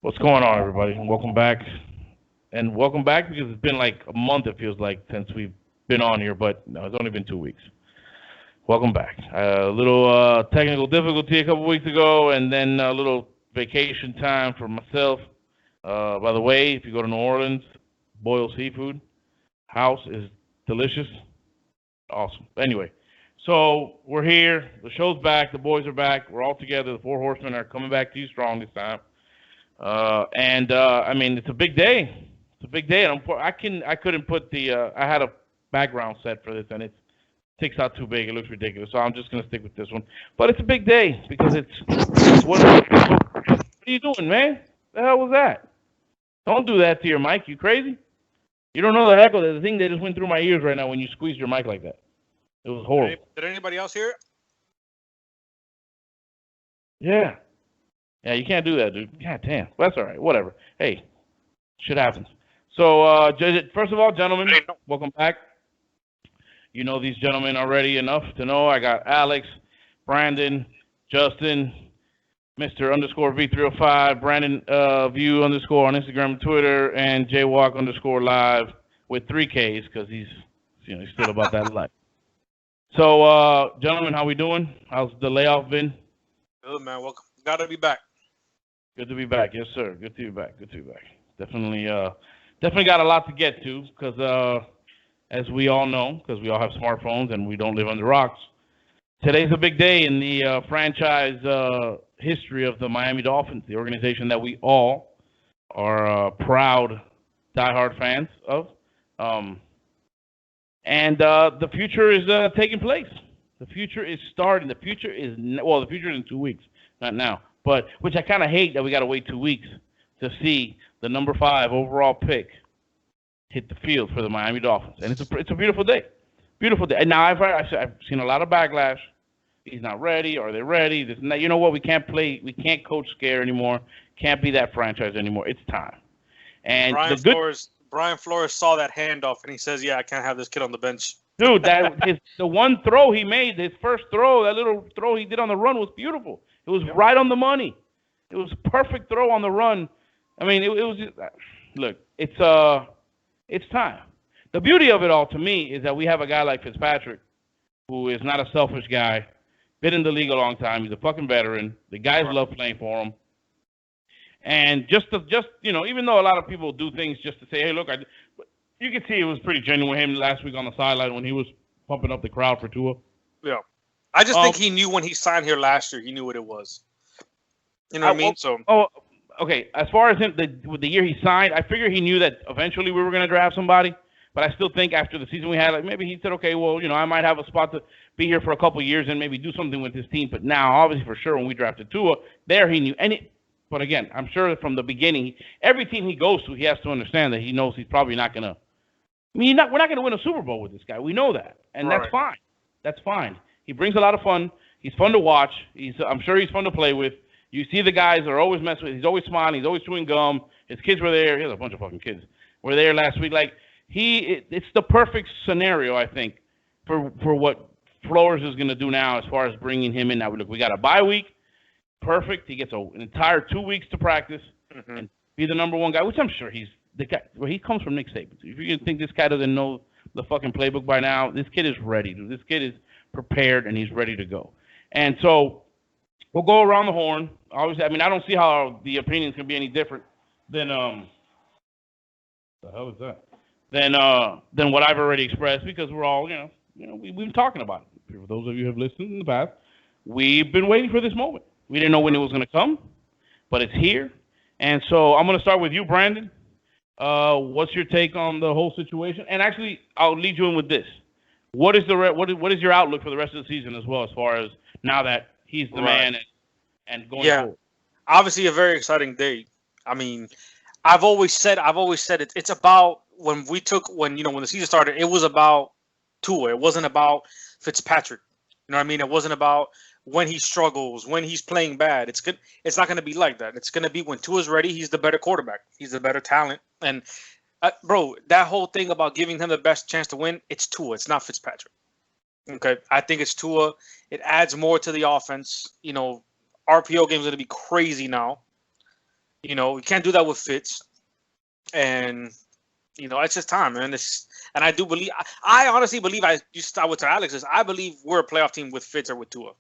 What's going on, everybody? Welcome back. And welcome back because it's been like a month, it feels like, since we've been on here, but no, it's only been 2 weeks. Welcome back. A little technical difficulty a couple weeks ago, and then a little vacation time for myself. By the way, if you go to New Orleans, Boyle Seafood House is delicious. Awesome. Anyway, so we're here. The show's back. The boys are back. We're all together. The Four Horsemen are coming back to you strong this time. I mean, it's a big day. It's a big day, and I couldn't put the. I had a background set for this, and it sticks out too big. It looks ridiculous, so I'm just gonna stick with this one. But it's a big day because it's what are you doing, man? The hell was that? Don't do that to your mic. You crazy? You don't know the echo. The thing that just went through my ears right now when you squeezed your mic like that. It was horrible. Did anybody else hear it? Yeah. Yeah, you can't do that, dude. God damn. Well, that's all right. Whatever. Hey, shit happens. So, first of all, gentlemen, welcome back. You know these gentlemen already enough to know. I got Alex, Brandon, Justin, Mr. underscore V305, Brandon View underscore on Instagram and Twitter, and Jaywalk underscore live with 3Ks because he's still about that life. So, gentlemen, how we doing? How's the layoff been? Good, man. Welcome. Gotta be back. Good to be back. Yes, sir. Good to be back. Good to be back. Definitely got a lot to get to because, as we all know, because we all have smartphones and we don't live under rocks, today's a big day in the franchise history of the Miami Dolphins, the organization that we all are proud, diehard fans of. The future is taking place. The future is starting. The future is in 2 weeks, not now. But which I kind of hate that we got to wait 2 weeks to see the number 5 overall pick hit the field for the Miami Dolphins, and it's a beautiful day, beautiful day. And now I've seen a lot of backlash. He's not ready. Are they ready? This and that. You know what? We can't coach scare anymore. Can't be that franchise anymore. It's time. And Brian Flores saw that handoff and he says, "Yeah, I can't have this kid on the bench." Dude, the one throw he made, his first throw, that little throw he did on the run was beautiful. It was right on the money. It was a perfect throw on the run. I mean, it was just, look, it's time. The beauty of it all to me is that we have a guy like Fitzpatrick, who is not a selfish guy, been in the league a long time. He's a fucking veteran. The guys love playing for him. And just even though a lot of people do things just to say, hey, look, you can see it was pretty genuine with him last week on the sideline when he was pumping up the crowd for Tua. Yeah. I just think he knew when he signed here last year, he knew what it was. You know what I mean? Okay. As far as him, the year he signed, I figure he knew that eventually we were going to draft somebody. But I still think after the season we had, like maybe he said, okay, well, I might have a spot to be here for a couple of years and maybe do something with this team. But now, obviously, for sure, when we drafted Tua, there he knew. But again, I'm sure that from the beginning, every team he goes to, he has to understand that he knows he's probably not going to. I mean, we're not going to win a Super Bowl with this guy. We know that, and that's fine. That's fine. He brings a lot of fun. He's fun to watch. I'm sure he's fun to play with. You see the guys are always messing with. He's always smiling. He's always chewing gum. His kids were there. He has a bunch of fucking kids. Were there last week. Like it's the perfect scenario, I think, for what Flores is going to do now as far as bringing him in. Now look, we got a bye week. Perfect. He gets an entire 2 weeks to practice and be the number one guy, which I'm sure he's the guy. Well, he comes from Nick Saban. If you think this guy doesn't know the fucking playbook by now, this kid is ready. Dude. This kid is prepared and he's ready to go. And so we'll go around the horn. Obviously, I mean, I don't see how the opinions can be any different than the hell is that? Than what I've already expressed because we're all we've been talking about it. For those of you who have listened in the past, we've been waiting for this moment. We didn't know when it was going to come, but it's here. And so I'm going to start with you, Brandon. What's your take on the whole situation? And actually, I'll lead you in with this. What is your outlook for the rest of the season as well, as far as now that he's the man and going forward? Obviously a very exciting day. I mean, I've always said it's about when the season started, it was about Tua. It wasn't about Fitzpatrick. You know what I mean? It wasn't about when he struggles, when he's playing bad. It's good. It's not going to be like that. It's going to be when Tua's ready, he's the better quarterback. He's the better talent. And bro, that whole thing about giving him the best chance to win, it's Tua. It's not Fitzpatrick. Okay, I think it's Tua. It adds more to the offense. RPO game's going to be crazy now. You know, we can't do that with Fitz, and it's just time, man. And I do believe, I honestly believe, you start with Alex is I believe we're a playoff team with Fitz or with Tua.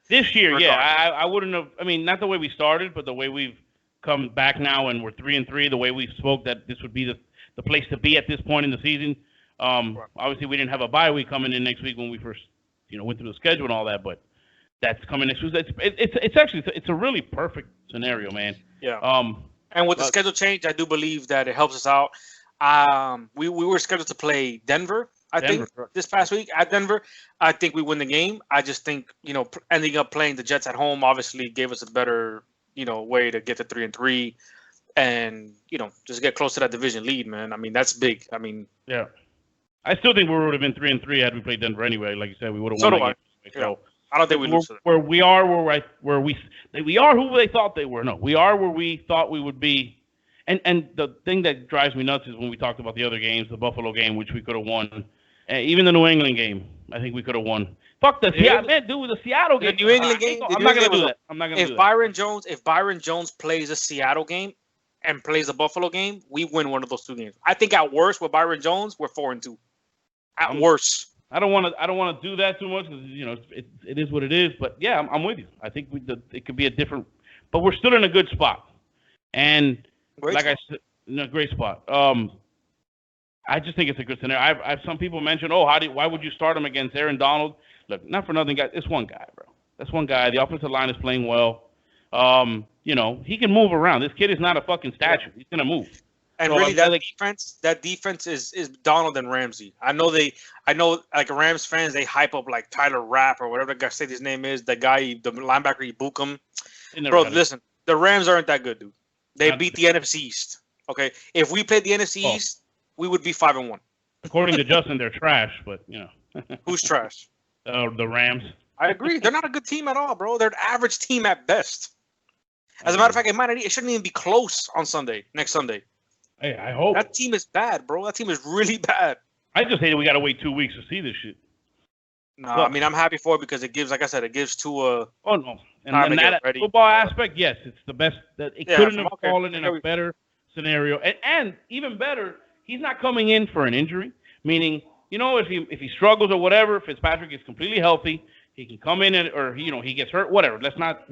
This year, yeah, I wouldn't have. I mean, not the way we started, but the way we've come back now, and we're 3-3. The way we spoke that this would be the place to be at this point in the season. Obviously, we didn't have a bye week coming in next week when we first, went through the schedule and all that. But that's coming next week. It's actually a really perfect scenario, man. Yeah. And with the schedule change, I do believe that it helps us out. We were scheduled to play Denver. I think this past week at Denver, I think we win the game. I just think, ending up playing the Jets at home obviously gave us a better, way to get to 3-3 and, just get close to that division lead, man. I mean, that's big. I mean, yeah. I still think we would have been 3-3 had we played Denver anyway. Like you said, we would have won that game. So I don't think we lose. Where we are, we are who they thought they were. No, we are where we thought we would be. And the thing that drives me nuts is when we talked about the other games, the Buffalo game, which we could have won. Even the New England game, I think we could have won. Fuck the Seattle, man, dude, the Seattle game. The New England game. I'm not gonna do that. I'm not gonna do that. If Byron Jones plays a Seattle game and plays a Buffalo game, we win one of those two games. I think at worst with Byron Jones, we're 4-2. At worst. I don't want to do that too much because it is what it is. But yeah, I'm with you. I think it could be a different, but we're still in a good spot. And I said, in a great spot. I just think it's a good scenario. I've some people mention, why would you start him against Aaron Donald? Look, not for nothing, guys. It's one guy, bro. That's one guy. The offensive line is playing well. He can move around. This kid is not a fucking statue. He's gonna move. And so really, that defense is Donald and Ramsey. I know like Rams fans, they hype up like Tyler Rapp or whatever the guy say his name is. The guy, the linebacker, Ibukum. Bro, listen, the Rams aren't that good, dude. They beat the NFC East. Okay, if we played the NFC East, we would be 5-1. According to Justin, they're trash, but Who's trash? The Rams. I agree. They're not a good team at all, bro. They're an average team at best. As a matter of fact, it shouldn't even be close on next Sunday. Hey, I hope. That team is bad, bro. That team is really bad. I just hate that we got to wait 2 weeks to see this shit. No, I mean, I'm happy for it because it gives, like I said, Tua. Oh, no. And that football aspect, yes, it's the best. It couldn't have fallen in a better scenario. And even better, he's not coming in for an injury, meaning, if he struggles or whatever, Fitzpatrick is completely healthy, he can come in or he gets hurt, whatever. Let's not,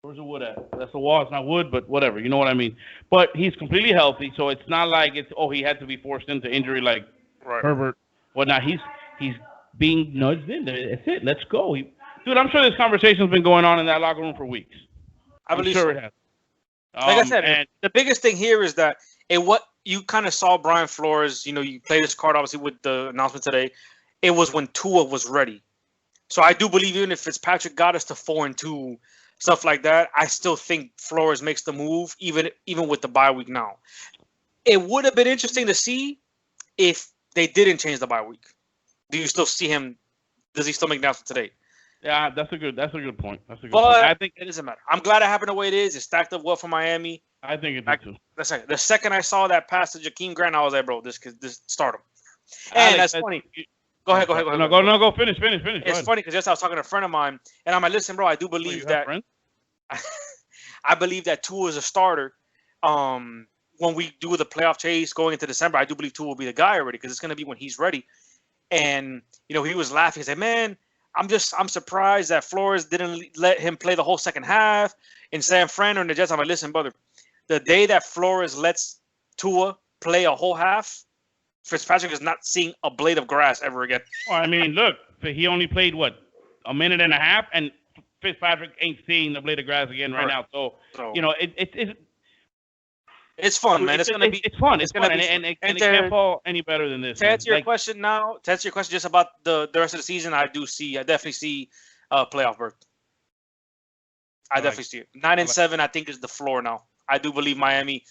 where's the wood at? That's the wall. It's not wood, but whatever. You know what I mean? But he's completely healthy, so it's not like he had to be forced into injury like Herbert, whatnot. He's being nudged in. That's it. Let's go. Dude, I'm sure this conversation's been going on in that locker room for weeks. I believe sure so. It has. Like I said, the biggest thing here is that what you kind of saw Brian Flores, you played this card obviously with the announcement today. It was when Tua was ready. So I do believe even if Fitzpatrick got us to 4-2, stuff like that, I still think Flores makes the move, even with the bye week now. It would have been interesting to see if they didn't change the bye week. Do you still see him? Does he still make the announcement today? Yeah, that's a good point. That's a good point. I think it doesn't matter. I'm glad it happened the way it is. It stacked up well for Miami. I think it did too. The second I saw that pass to Jakeem Grant, I was like, bro, this start him. And Alex, that's funny. Go ahead. Go finish. It's funny because I was talking to a friend of mine, and I'm like, listen, bro, I do believe that. I believe that Tua is a starter. When we do the playoff chase going into December, I do believe Tua will be the guy already because it's going to be when he's ready. And he was laughing. He said, "Man, I'm surprised that Flores didn't let him play the whole second half in San Fran or in the Jets." I'm like, "Listen, brother, the day that Flores lets Tua play a whole half, Fitzpatrick is not seeing a blade of grass ever again." Well, I mean, look, he only played a minute and a half, and Fitzpatrick ain't seeing the blade of grass again right now. So it's fun, man. It's gonna be. It's fun. It's fun, and it can't fall any better than this. To answer your question just about the rest of the season, I definitely see playoff berth. I definitely see it. 9-7, I think, is the floor now. I do believe Miami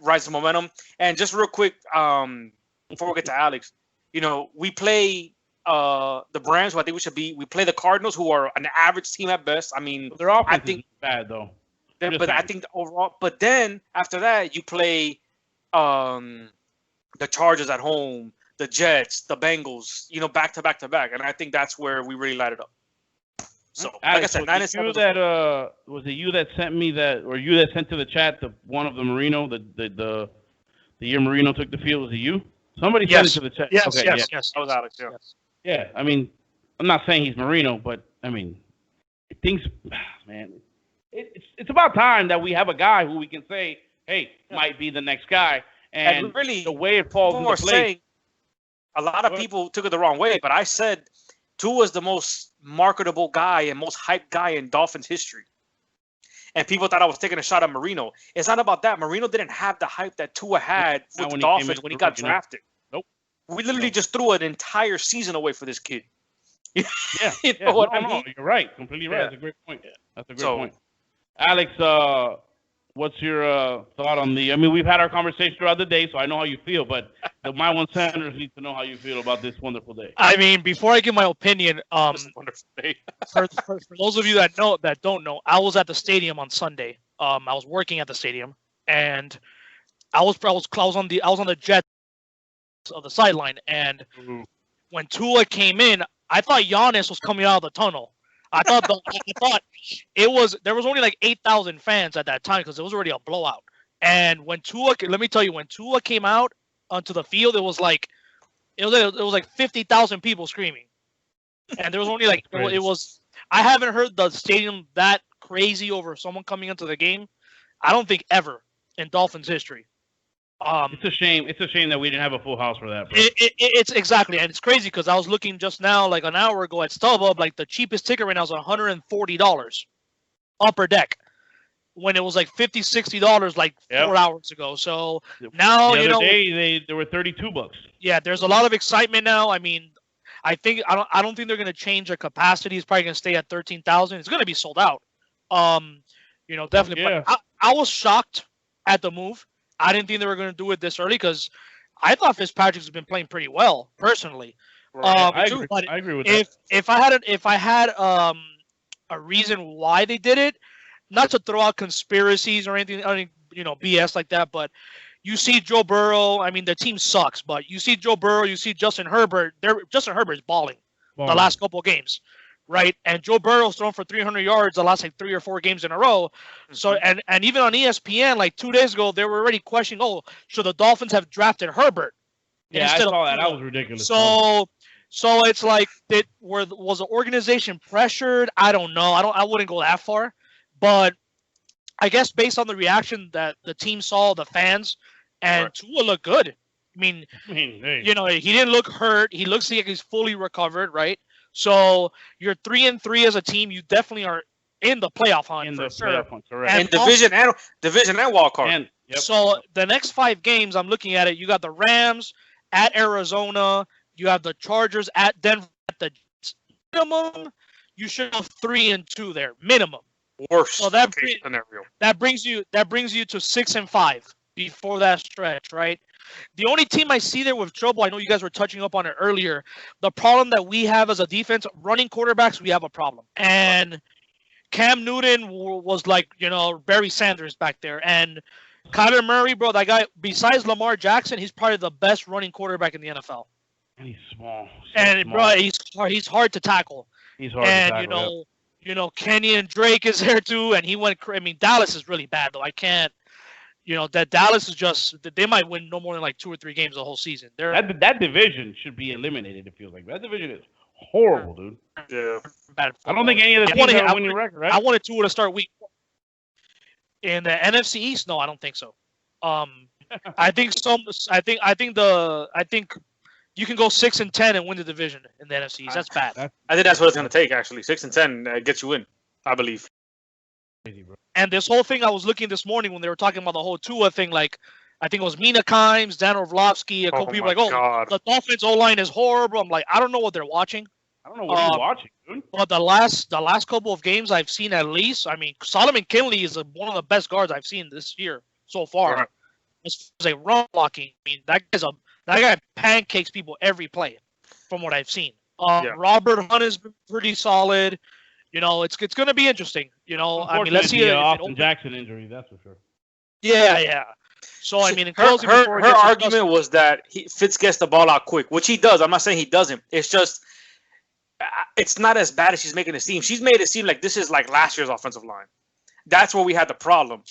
rise to momentum. And just real quick, before we get to Alex, we play the Browns, who I think we should be. We play the Cardinals, who are an average team at best. I mean, their offense is bad though. But I think overall. But then after that, you play the Chargers at home, the Jets, the Bengals. Back to back to back, and I think that's where we really light it up. So, like Alex, I said, was 9 it and 7. you that was it you that sent me that, or you that sent to the chat the one of the Marino, the year Marino took the field? Was it you? Somebody sent it to the chat. Yes. Okay, Yes. yeah. Yes. That was Alex, yeah. Yes. Yeah, I mean, I'm not saying he's Marino, but I mean, things, man, it's about time that we have a guy who we can say, hey, might be the next guy, and really, the way it falls into place. A lot of people took it the wrong way, but I said Tua was the most marketable guy and most hyped guy in Dolphins history. And people thought I was taking a shot at Marino. It's not about that. Marino didn't have the hype that Tua had with the Dolphins when he got drafted. Nope. We literally just threw an entire season away for this kid. Yeah. You know what I mean? No, you're right. Completely right. Yeah. That's a great point. That's a great point. Alex, what's your thought on the? I mean, we've had our conversation throughout the day, so I know how you feel. But the My One Sanders needs to know how you feel about this wonderful day. I mean, before I give my opinion, This wonderful day. for those of you that don't know, I was at the stadium on Sunday. I was working at the stadium, and I was on the jet of the sideline, and when Tua came in, I thought Giannis was coming out of the tunnel. I thought there was only like 8,000 fans at that time because it was already a blowout. And when Tua came out onto the field, it was like 50,000 people screaming, and there was only like it was. I haven't heard the stadium that crazy over someone coming into the game. I don't think ever in Dolphins history. It's a shame. It's a shame that we didn't have a full house for that. It's exactly, and it's crazy because I was looking just now, like an hour ago at StubHub, like the cheapest ticket right now is $140 upper deck, when it was like $50, $60 like 4 hours ago. So now the other day they were $32. Yeah, there's a lot of excitement now. I mean, I don't think they're going to change their capacity. It's probably going to stay at 13,000. It's going to be sold out. Definitely. Yeah. But I was shocked at the move. I didn't think they were going to do it this early because I thought Fitzpatrick's been playing pretty well personally. Right. I agree with that. If I had a reason why they did it, not to throw out conspiracies or anything, BS like that, but you see Joe Burrow. I mean, the team sucks, but you see Joe Burrow, you see Justin Herbert. Justin Herbert's balling the last couple of games. Right, and Joe Burrow's thrown for 300 yards the last like 3 or 4 games in a row. So, and even on ESPN, like 2 days ago, they were already questioning, should the Dolphins have drafted Herbert? Yeah, I saw that. That was ridiculous. So it's like, was the organization pressured? I don't know. I wouldn't go that far, but I guess based on the reaction that the team saw, the fans, and Tua looked good. I mean, hey. He didn't look hurt. He looks like he's fully recovered, right? So you're 3-3 as a team. You definitely are in the playoff hunt for sure. And division and wild card. So the next 5 games, I'm looking at it. You got the Rams at Arizona. You have the Chargers at Denver. At the minimum, you should have 3-2 there minimum. Worst. So that brings you to 6-5 before that stretch, right? The only team I see there with trouble, I know you guys were touching up on it earlier, the problem that we have as a defense, running quarterbacks, we have a problem. And Cam Newton was like, Barry Sanders back there. And Kyler Murray, bro, that guy, besides Lamar Jackson, he's probably the best running quarterback in the NFL. And he's small. Bro, he's hard to tackle. He's hard to tackle. And, Kenyon Drake is there too. And Dallas is really bad, though. I can't. That Dallas is just, they might win no more than like 2 or 3 games the whole season. That division should be eliminated, it feels like. That division is horrible, dude. Yeah. I don't think any of the teams have a winning record, right? I wanted Tua to start week 1. In the NFC East, no, I don't think so. I think you can go 6-10 and win the division in the NFC East. That's bad. I think that's what it's going to take, actually. 6-10 gets you in, I believe. And this whole thing, I was looking this morning when they were talking about the whole Tua thing, like, I think it was Mina Kimes, Dan Orlovsky, a couple people like, the Dolphins O-line is horrible. I'm like, I don't know what they're watching. I don't know what you're watching, dude. But the last couple of games I've seen at least, Solomon Kinley is one of the best guards I've seen this year so far. Right. As far as like run blocking, that guy pancakes people every play from what I've seen. Robert Hunt has been pretty solid. It's going to be interesting. Let's see. Austin Jackson injury, that's for sure. Yeah. So, in closing, her argument was that Fitz gets the ball out quick, which he does. I'm not saying he doesn't. It's just It's not as bad as she's making it seem. She's made it seem like this is like last year's offensive line. That's where we had the problem.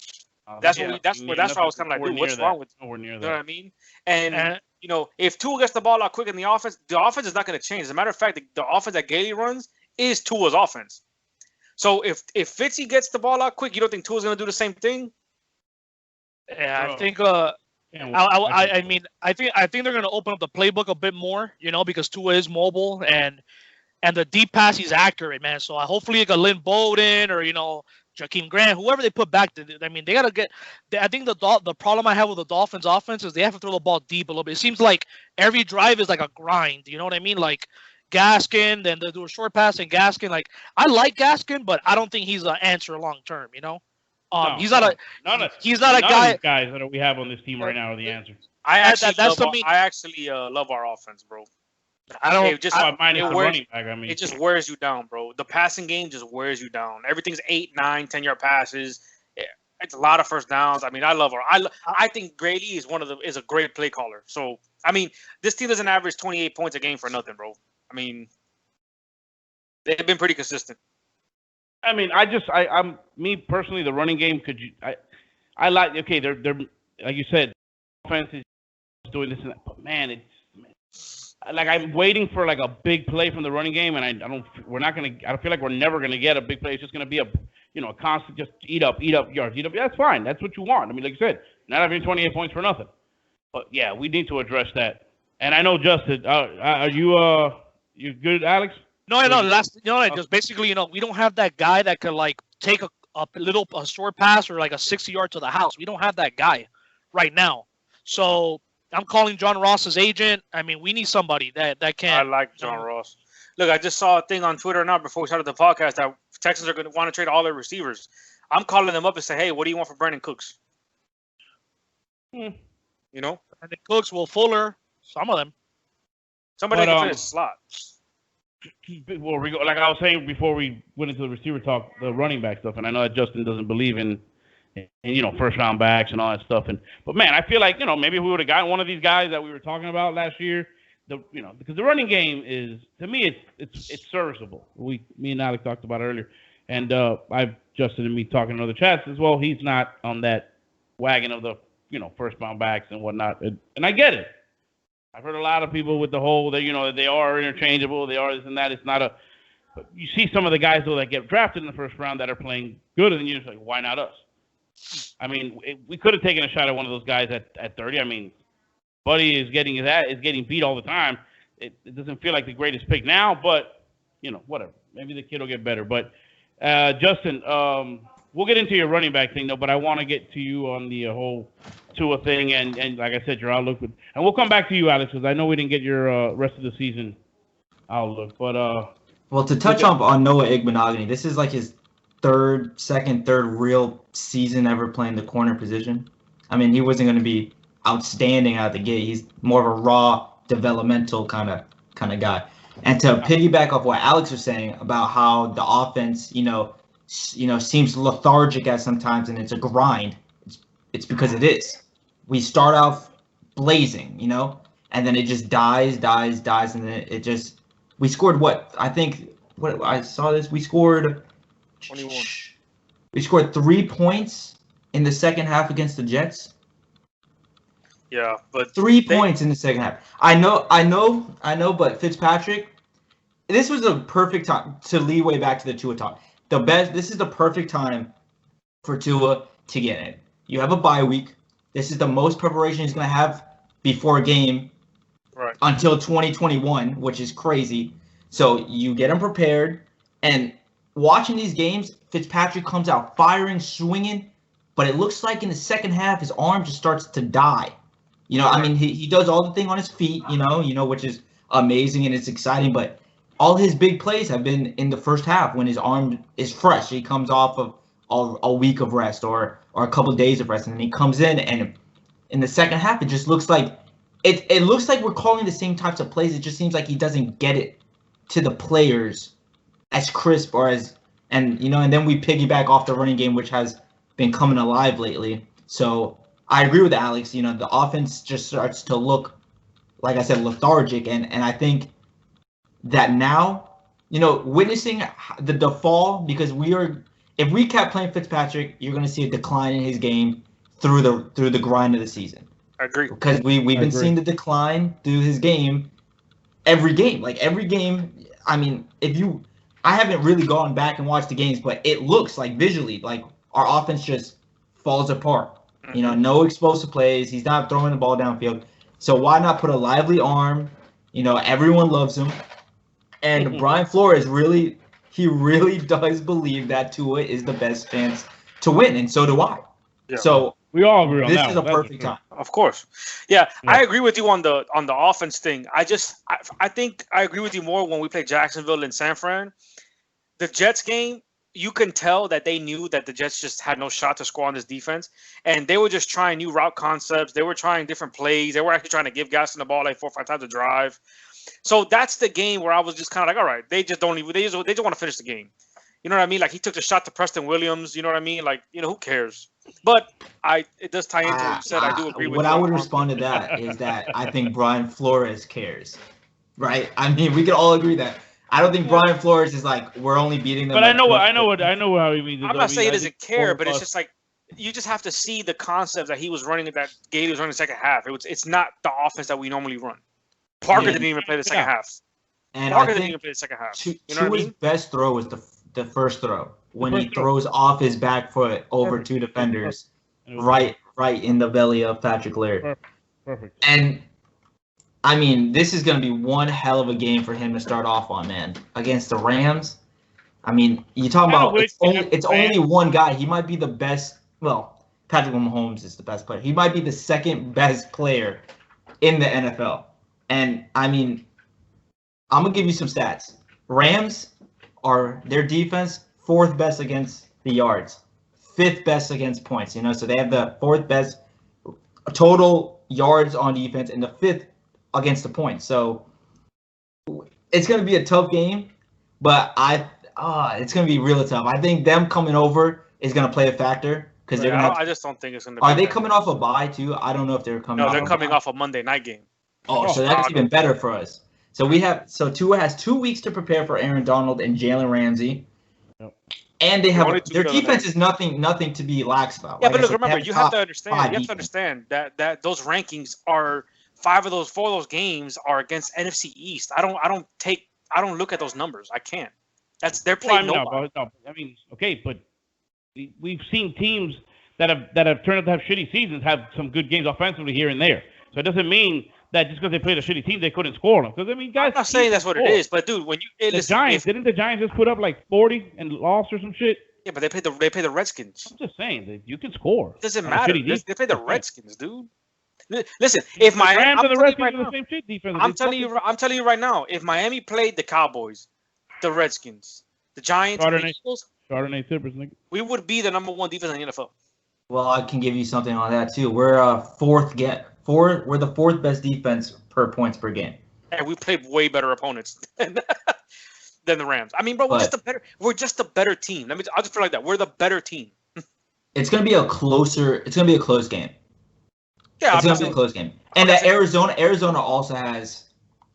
That's where I was kind of like, dude, what's wrong with nowhere near that? You know what I mean? And if Tua gets the ball out quick in the offense is not going to change. As a matter of fact, the offense that Gailey runs is Tua's offense. So if Fitzy gets the ball out quick, you don't think Tua's going to do the same thing? Yeah, I think. I think they're going to open up the playbook a bit more, because Tua is mobile and the deep pass he's accurate, man. So hopefully like a Lynn Bowden or Jakeem Grant, whoever they put back. I mean, they got to get. I think the problem I have with the Dolphins' offense is they have to throw the ball deep a little bit. It seems like every drive is like a grind. You know what I mean? Like Gaskin, then they do a short pass and Gaskin. Like I like Gaskin, but I don't think he's an answer long term. He's not a guy. These guys that we have on this team right now are the answer. I actually love our offense, bro. I don't. It just wears you down, bro. The passing game just wears you down. Everything's 8, 9, 10-yard passes. It's a lot of first downs. I mean, I love her. I think Grady is is a great play caller. So I mean, this team doesn't average 28 points a game for nothing, bro. I mean, they've been pretty consistent. I mean, I'm me personally. The running game I like. Okay, they're like you said, offense is doing this and that. But man, it's like I'm waiting for like a big play from the running game, and I feel like we're never gonna get a big play. It's just gonna be a constant just eat up yards. That's fine. That's what you want. I mean, like I said, not having 28 points for nothing. But yeah, we need to address that. And I know Justin, are you good, Alex? No, just basically, we don't have that guy that could like take a short pass or like a 60-yard to the house. We don't have that guy right now. So I'm calling John Ross's agent. I mean, we need somebody that can. I like John Ross. Look, I just saw a thing on Twitter now before we started the podcast that Texans are going to want to trade all their receivers. I'm calling them up and say, hey, what do you want for Brandon Cooks? Brandon Cooks, Will Fuller, some of them. Somebody can fit a slot. Well, like I was saying before we went into the receiver talk, the running back stuff, and I know that Justin doesn't believe in first round backs and all that stuff. But man, I feel like maybe if we would have gotten one of these guys that we were talking about last year, because the running game is, to me, it's serviceable. Me and Alex talked about it earlier, and Justin and me talking in other chats as well. He's not on that wagon of the first round backs and whatnot, and I get it. I've heard a lot of people with the whole that that they are interchangeable, they are this and that. It's not but you see some of the guys though that get drafted in the first round that are playing good, and you're just like, why not us? I mean, we could have taken a shot at one of those guys at 30. I mean, Buddy is getting beat all the time. It doesn't feel like the greatest pick now, but whatever. Maybe the kid will get better. But Justin, we'll get into your running back thing though. But I want to get to you on the whole Tua thing and like I said, your outlook. And we'll come back to you, Alex, because I know we didn't get your rest of the season outlook. But well, to touch on Noah Igbenogany, this is like his second, third real season ever playing the corner position. I mean, he wasn't going to be outstanding out the gate. He's more of a raw, developmental kind of guy. And to piggyback off what Alex was saying about how the offense, seems lethargic at sometimes, and it's a grind. It's because it is. We start off blazing, and then it just dies, and then it just. We scored what? I think what I saw this. We scored 21. We scored 3 points in the second half against the Jets. Yeah, but 3 points in the second half. I know, but Fitzpatrick, this was a perfect time to lead way back to the Tua talk. This is the perfect time for Tua to get in. You have a bye week. This is the most preparation he's going to have before a game until 2021, which is crazy. So you get him prepared, and watching these games, Fitzpatrick comes out firing, swinging, but it looks like in the second half his arm just starts to die. I mean, he does all the thing on his feet, which is amazing and it's exciting, but all his big plays have been in the first half when his arm is fresh. He comes off of a week of rest or a couple of days of rest, and then he comes in, and in the second half, it just looks like it looks like we're calling the same types of plays. It just seems like he doesn't get it to the players as crisp and then we piggyback off the running game, which has been coming alive lately. So I agree with Alex. The offense just starts to look, like I said, lethargic, and I think that now witnessing the fall, because if we kept playing Fitzpatrick, you're going to see a decline in his game through the grind of the season. I agree. Because we've been seeing the decline through his game every game. Like every game, I mean, I haven't really gone back and watched the games, but it looks like visually like our offense just falls apart. No explosive plays. He's not throwing the ball downfield. So why not put a lively arm? Everyone loves him. And Brian Flores really does believe that Tua is the best chance to win, and so do I. Yeah. So we all agree on that. This is a perfect time. Of course. Yeah, I agree with you on the offense thing. I think I agree with you more when we play Jacksonville and San Fran. The Jets game, you can tell that they knew that the Jets just had no shot to score on this defense, and they were just trying new route concepts. They were trying different plays. They were actually trying to give Gaston the ball like 4 or 5 times a drive. So that's the game where I was just kind of like, all right, they just want to finish the game. You know what I mean? Like he took the shot to Preston Williams. You know what I mean? Like, who cares? But it does tie into what you said. I do agree with you. What I would respond to that is that I think Brian Flores cares, right? I mean, we can all agree that. I don't think Brian Flores is like, we're only beating them. But I know how he means. I'm not saying he doesn't care, but it's just like you just have to see the concepts that he was running, that Gay was running the second half. It's not the offense that we normally run. Parker didn't even play the second half. And Parker didn't even play the second half. Tua's best throw was the first throw when he throws off his back foot over 2 defenders, right in the belly of Patrick Laird. Perfect. And I mean, this is going to be one hell of a game for him to start off on, man. Against the Rams. I mean, you talk about it's only one guy. He might be the best. Well, Patrick Mahomes is the best player. He might be the second best player in the NFL. And I mean, I'm gonna give you some stats. Rams are their defense 4th best against the yards, 5th best against points. So they have the 4th best total yards on defense and the 5th against the points. So it's gonna be a tough game, but it's gonna be really tough. I think them coming over is gonna play a factor because they're gonna. I just don't think it's gonna. Are they coming off a bye too? I don't know if they're coming. No, they're coming off a Monday night game. Oh, so that's even better for us. So Tua has 2 weeks to prepare for Aaron Donald and Jalen Ramsey. Yep. And they have their defense is nothing to be lax about. Yeah, but look, remember, you have to understand that those rankings are 4 of those games are against NFC East. I don't look at those numbers. I can't. They're playing nobody. No, I mean, okay, but we've seen teams that have turned out to have shitty seasons have some good games offensively here and there. So it doesn't mean that just because they played a shitty team, they couldn't score them. Because, I mean, guys... I'm not saying that's what it is, but, dude, when you... Didn't the Giants just put up, like, 40 and lost or some shit? Yeah, but they played the Redskins. I'm just saying, that you can score. It doesn't matter. They play the Redskins, dude. Listen, if Miami... I'm telling you right now, if Miami played the Cowboys, the Redskins, the Giants, the Eagles, we would be the number 1 defense in the NFL. Well, I can give you something on that, too. We're we're the 4th best defense per points per game. And we played way better opponents than the Rams. I mean, bro, we're just a better team. I'll just feel like that. We're the better team. It's gonna be a close game. Yeah, it's gonna be a close game. And Arizona also has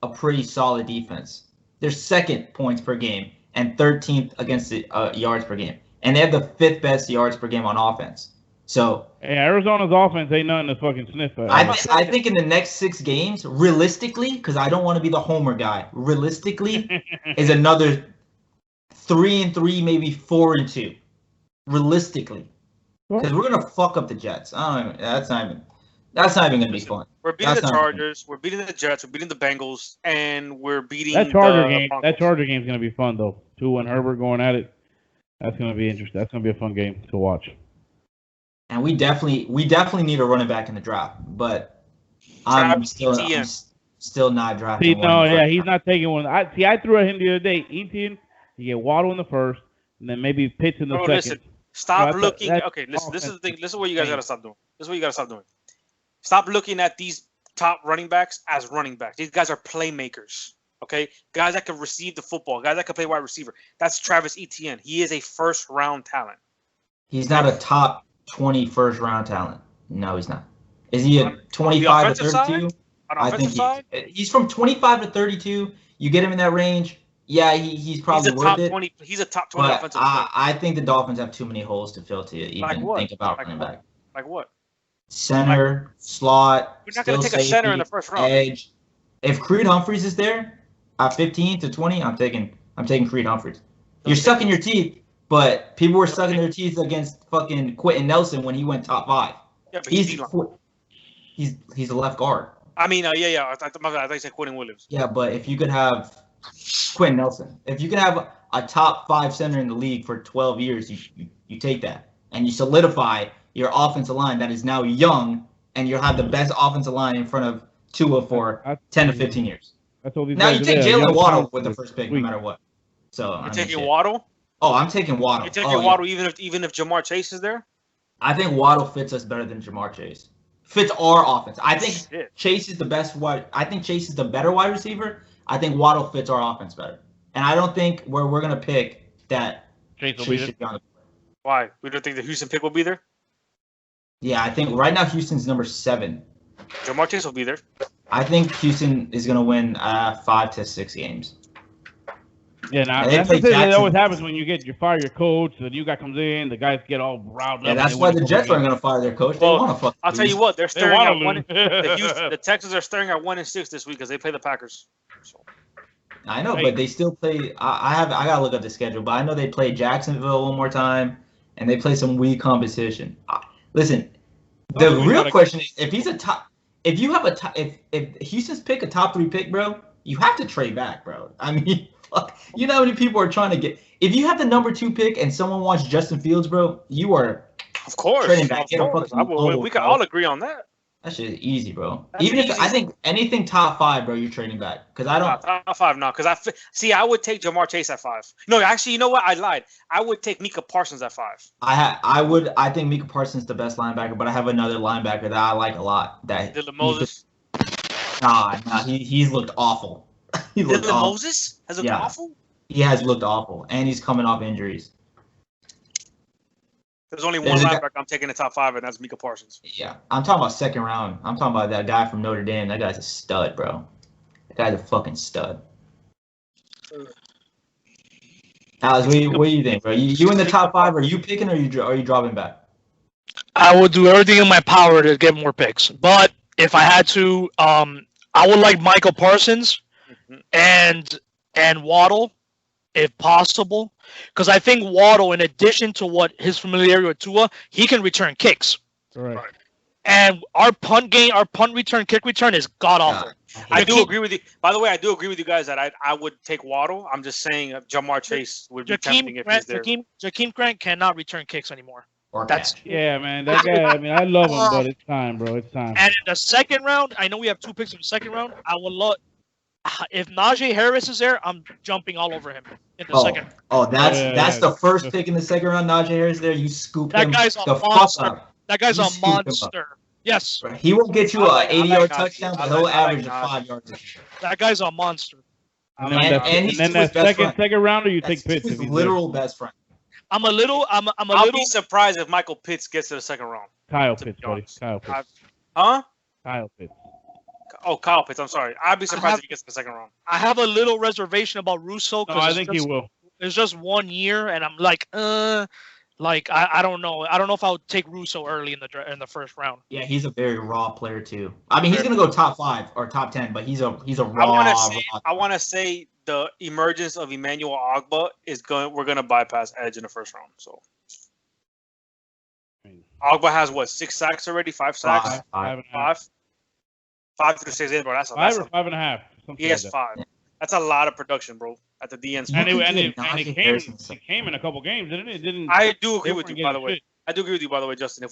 a pretty solid defense. They're 2nd points per game and 13th against the yards per game. And they have the 5th best yards per game on offense. So Arizona's offense ain't nothing to fucking sniff at. I think in the next 6 games, realistically, because I don't want to be the homer guy, realistically, is another 3-3, maybe 4-2. Realistically, because we're gonna fuck up the Jets. That's not even gonna be fun. We're beating the Chargers, we're beating the Jets, we're beating the Bengals, and we're beating that Charger game. That Charger game's gonna be fun though. Tua and Herbert going at it. That's gonna be interesting. That's gonna be a fun game to watch. And we definitely need a running back in the draft, but I'm still not drafting one. He's not taking one. I threw at him the other day. Etienne, you get Waddle in the first, and then maybe Pitts in the second. Listen, stop looking. Okay, listen. This is the thing. This is what you guys gotta stop doing. Stop looking at these top running backs as running backs. These guys are playmakers. Okay, guys that can receive the football, guys that can play wide receiver. That's Travis Etienne. He is a 1st-round talent. He's not a top 20 first-round talent. No, he's not. Is he a 25 to 32? I think he's from 25 to 32. You get him in that range, Yeah, he's probably worth it. He's a top 20 But offensive player. I think the Dolphins have too many holes to fill to even think about running back. Like what? Center, slot, We're not still going to take safety, a center in the first round. edge. If Creed Humphreys is there at 15 to 20, I'm taking Creed Humphreys. You're sucking your teeth, but people were sucking their teeth against fucking Quentin Nelson when he went top 5. Yeah, but he's a left guard. I mean, yeah. I thought you said Quentin Williams. Yeah, but if you could have Quentin Nelson, if you could have a top 5 center in the league for 12 years, you take that and you solidify your offensive line that is now young, and you'll have the best offensive line in front of Tua for 10 to 15 years. Now you take Jalen Waddle with the first pick, no matter what. So you're taking Waddle? Oh, I'm taking Waddle. You're taking Waddle even if Jamar Chase is there? I think Waddle fits us better than Jamar Chase. Fits our offense. I think Chase is the best wide. I think Chase is the better wide receiver. I think Waddle fits our offense better. And I don't think where we're gonna pick that Chase should be on the board. Why? We don't think the Houston pick will be there? Yeah, I think right now Houston's number 7. Jamar Chase will be there. I think Houston is gonna win 5 to 6 games. Yeah, that's the thing that always happens when you fire your coach, the new guy comes in, the guys get all riled up. Yeah, that's why the Jets aren't going to fire their coach. They want to fuck. I'll tell you what, they're staring at 1. The Texans are staring at 1-6 this week because they play the Packers. So. I know, but they still play. I gotta look at the schedule, but I know they play Jacksonville one more time, and they play some weak competition. Listen, the real question is if Houston's pick a top 3 pick, bro, you have to trade back, bro. I mean. Fuck. You know how many people are trying to get? If you have the number 2 pick and someone wants Justin Fields, bro, you are. Of course. Trading back. We can all agree on that. That shit is easy, bro. Even if I think anything top 5, bro, you're trading back because I don't. Top 5, no, because I would take Jamar Chase at 5. No, actually, you know what? I lied. I would take Micah Parsons at 5. I think Micah Parsons is the best linebacker, but I have another linebacker that I like a lot. That Dylan Moses. Nah, he's looked awful. Dylan Moses has looked awful? He has looked awful, and he's coming off injuries. There's only one linebacker I'm taking in the top 5, and that's Micah Parsons. Yeah, I'm talking about second round. I'm talking about that guy from Notre Dame. That guy's a stud, bro. That guy's a fucking stud. Alex, what do you think, bro? You in the top 5? Are you picking, or are you dropping back? I will do everything in my power to get more picks, but if I had to, I would like Michael Parsons and Waddle, if possible, because I think Waddle, in addition to what his familiarity with Tua, he can return kicks. Right. And our punt return, kick return is god awful. I do agree with you. By the way, I do agree with you guys that I would take Waddle. I'm just saying Jamar Chase would be tempting if he's there. Jakeem Grant cannot return kicks anymore. Yeah, man. That guy, I mean, I love him, but it's time, bro. It's time. And in the second round, I know we have 2 picks in the second round. I would love if Najee Harris is there, I'm jumping all over him in the second. Oh, that's the first pick in the second round. Najee Harris there, you scoop him. That guy's a monster. That guy's a monster. Yes. He won't get you an 80-yard touchdown, but he'll average 5 yards. That guy's a monster. And then that second rounder, you take Pitts. His literal best friend. I'll be surprised if Michael Pitts gets to the second round. Kyle Pitts, buddy. Kyle Pitts. Huh? Kyle Pitts. Oh, Kyle Pitts. I'm sorry. I'd be surprised if he gets to the second round. I have a little reservation about Russo. No, I think he will. It's just 1 year, and I'm like, I don't know. I don't know if I would take Russo early in the first round. Yeah, he's a very raw player too. I mean, he's gonna go top 5 or top 10, but he's a raw. I want to say the emergence of Emmanuel Ogbah we're gonna bypass Edge in the first round. So Ogbah has what, 6 sacks already? 5 sacks? 5 through 6 in, bro. That's 5 or 5.5. He has 5. Yeah. That's a lot of production, bro. At the DN spot. And it came in a couple games, didn't it? I do agree with you, by the way. I do agree with you, by the way, Justin.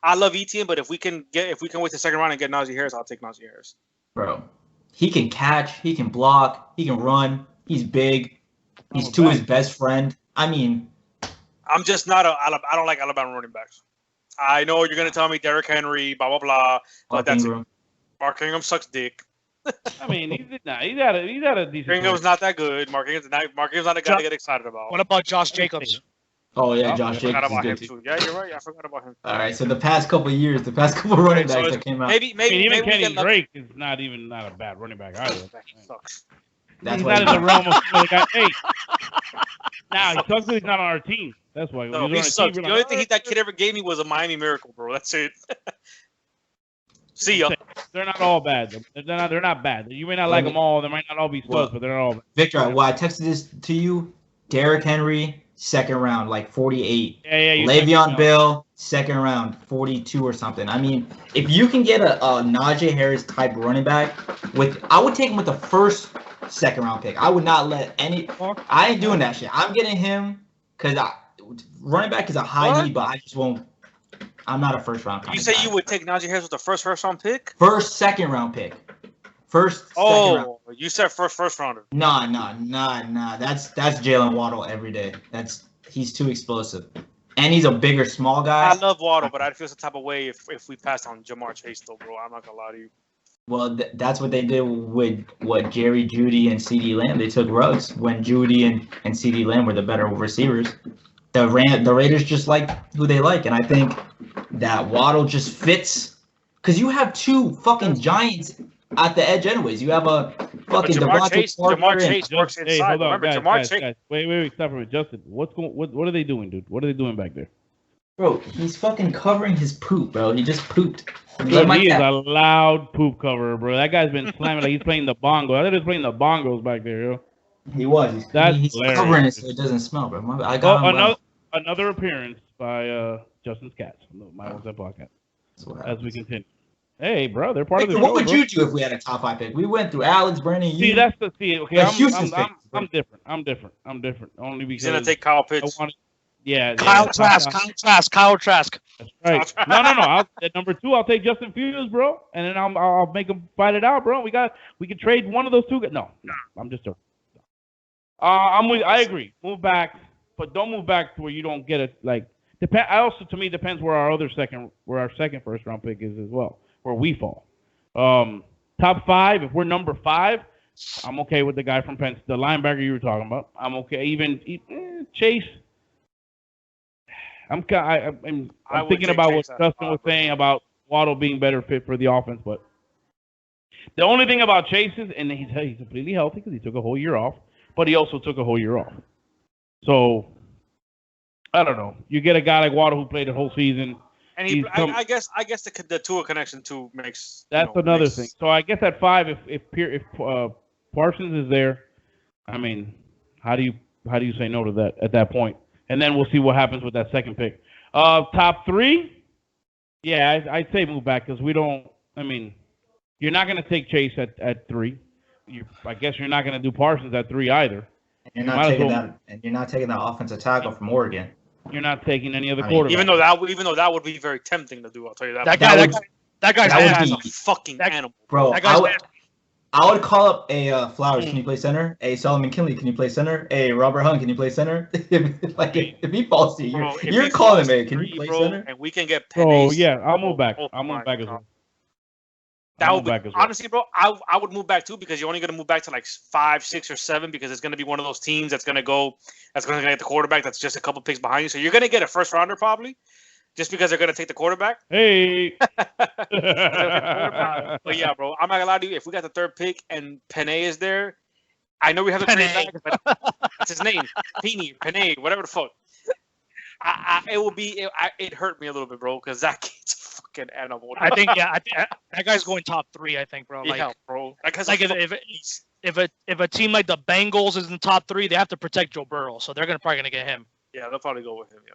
I love Etienne, but if we can wait the second round and get Najee Harris, I'll take Najee Harris. Bro, he can catch, he can block, he can run. He's big. He's his best friend. I mean, I'm just not I don't like Alabama running backs. I know you're gonna tell me Derrick Henry, blah blah blah, but that's it. Mark Ingram sucks dick. I mean, he's had a decent. Ingram's not that good. Mark Ingram's not a guy to get excited about. What about Josh Jacobs? Oh yeah, Josh Jacobs is good too. Yeah, you're right. I forgot about him. All right, so the past couple running backs that came out. Maybe even Kenny Drake is not a bad running back either. That sucks. That's he's why not in the realm of some of the guys. Hey, now he sucks because he's not on our team. That's why. No, When he he's on our sucks. team, The only thing that kid ever gave me was a Miami Miracle, bro. That's it. See ya. They're not all bad. They're not bad. You may not like them all. They might not all be studs, but they're not all bad. Victor, well, I texted this to you. Derrick Henry, second round, like 48. Yeah. Le'Veon Bell, second round, 42 or something. I mean, if you can get a Najee Harris type running back, I would take him with the first second round pick. I would not let any. I ain't doing that shit. I'm getting him because running back is a high need, but I just won't. I'm not a first round. You say you would take Najee Harris with the first round pick? Second round pick. Second round. You said first rounder. Nah. That's Jalen Waddle every day. He's too explosive, and he's a bigger, small guy. I love Waddle, but I'd feel some type of way if we passed on Jamar Chase, though, bro. I'm not gonna lie to you. Well, that's what they did with Jerry Jeudy and CeeDee Lamb. They took Ruggs when Jeudy and CeeDee Lamb were the better receivers. The Raiders just like who they like, and I think that Waddle just fits because you have two fucking giants at the edge anyways. You have a fucking Jamar Chase works inside. Hey, hold on, Remember, guys, Jamar Chase. guys. Wait, stop for a minute. Justin, what are they doing, dude? What are they doing back there? Bro, he's fucking covering his poop, bro. He just pooped. Bro, he is a loud poop coverer, bro. That guy's been slamming like he's playing the bongo. I thought he was playing the bongos back there, yo. He was. He's covering it so it doesn't smell, bro. I got another appearance by Justin's Cats, my own podcast. As we continue. Hey, bro, they're part of the show. What would you do if we had a top 5 pick? We went through Alex, Brandon, you. Okay, I'm different. Only because he's gonna take Kyle Pitts. Kyle Trask. That's right. No. At number 2, I'll take Justin Fields, bro, and then I'll make him fight it out, bro. We can trade one of those two. No, I'm just joking. I agree. Move back, but don't move back to where you don't get it. Like to me depends where our second first round pick is as well, where we fall. Top 5. If we're number 5, I'm okay with the guy from Penn, the linebacker you were talking about. I'm okay. Even Chase. I'm thinking about what Justin was saying about Waddle being better fit for the offense, but the only thing about Chase is, and he's completely healthy because he took a whole year off, but he also took a whole year off. So I don't know. You get a guy like Waddle who played the whole season, and I guess the Tua connection too makes. That's another thing. So I guess at 5, if Parsons is there, I mean, how do you say no to that at that point? And then we'll see what happens with that second pick. Top 3, yeah, I'd say move back because we don't. I mean, you're not going to take Chase at 3. I guess you're not going to do Parsons at 3 either. And you're not taking that offensive tackle from Oregon. You're not taking any other quarterback. Even though that would be very tempting to do, I'll tell you that. That guy's a fucking animal, bro. I would call up a Flowers. Can you play center? A Solomon Kinley. Can you play center? A Robert Hunt. Can you play center? if he falls to you, you're calling him. Can you play center? And we can get. Oh yeah, I'll move back. I'll move back as well. That would be honestly, bro. I would move back too because you're only gonna move back to like 5, 6, or 7 because it's gonna be one of those teams that's gonna get the quarterback that's just a couple picks behind you. So you're gonna get a first rounder probably, just because they're gonna take the quarterback. Hey. But yeah, bro, I'm not gonna lie to you. If we got the 3rd pick and Penny is there, I know we have to trade back, but that's his name, Penny, whatever the fuck. It hurt me a little bit, bro, because that kid's a fucking animal. I think that guy's going top 3. I think, bro. Yeah, bro. Like if a team like the Bengals is in the top 3, they have to protect Joe Burrow, so they're probably gonna get him. Yeah, they'll probably go with him. Yeah.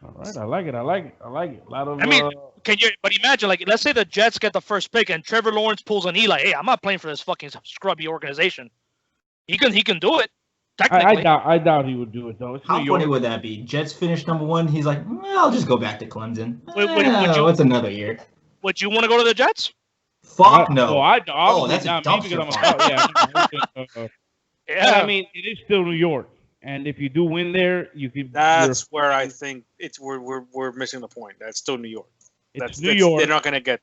All right, I like it. A lot of. I mean, But imagine, like, let's say the Jets get the first pick and Trevor Lawrence pulls an Eli. Hey, I'm not playing for this fucking scrubby organization. He can do it. Technically. I doubt he would do it though. How funny would that be? Jets finished number 1. He's like, I'll just go back to Clemson. What's another year? Would you want to go to the Jets? Fuck no. That's a dumpster fire. Yeah. I mean, it is still New York. And if you do win there, you can. That's where I think we're missing the point. That's still New York. It's New York. They're not going to get.